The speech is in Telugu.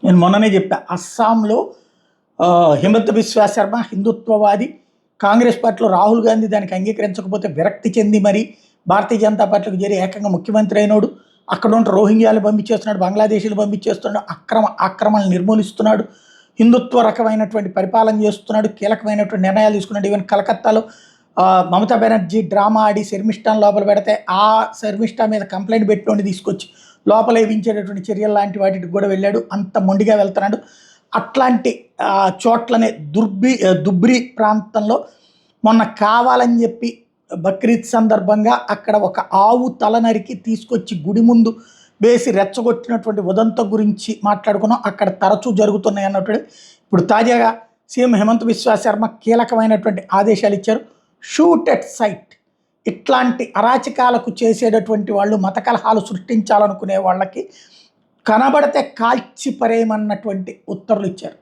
నేను మొన్ననే చెప్పా, అస్సాంలో హిమంత బిశ్వా శర్మ హిందుత్వవాది, కాంగ్రెస్ పార్టీలో రాహుల్ గాంధీ దానికి అంగీకరించకపోతే విరక్తి చెంది మరి భారతీయ జనతా పార్టీకి చేరి ఏకంగా ముఖ్యమంత్రి అయినోడు. అక్కడ ఉంటే రోహింగ్యాలు పంపించేస్తున్నాడు, బంగ్లాదేశీలు పంపించేస్తున్నాడు, ఆక్రమణలు నిర్మూలిస్తున్నాడు, హిందుత్వ రకమైనటువంటి పరిపాలన చేస్తున్నాడు, కీలకమైనటువంటి నిర్ణయాలు తీసుకున్నాడు. ఈవెన్ కలకత్తాలో మమతా బెనర్జీ డ్రామా ఆడి శర్మిష్ఠాన్ని లోపల పెడితే ఆ శర్మిష్ఠా మీద కంప్లైంట్ పెట్టుకొని తీసుకొచ్చి లోపల వేయించేటటువంటి చర్యలు లాంటి వాటికి కూడా వెళ్ళాడు. అంత మొండిగా వెళ్తున్నాడు. అట్లాంటి చోట్లనే దుబ్రి ప్రాంతంలో మొన్న కావాలని చెప్పి బక్రీద్ సందర్భంగా అక్కడ ఒక ఆవు తల నరికి తీసుకొచ్చి గుడి ముందు వేసి రెచ్చగొట్టినటువంటి ఉదంతం గురించి మాట్లాడుకున్నాం. అక్కడ తరచూ జరుగుతున్నాయి అన్నట్టు ఇప్పుడు తాజాగా సీఎం హిమంత బిశ్వా శర్మ కీలకమైనటువంటి ఆదేశాలు ఇచ్చారు. Shoot at sight. ఇట్లాంటి అరాచకాలకు చేసేటటువంటి వాళ్ళు, మత కలహాలు సృష్టించాలనుకునే వాళ్ళకి కనబడితే కాల్చి పరేయమన్నటువంటి ఉత్తర్వులు ఇచ్చారు.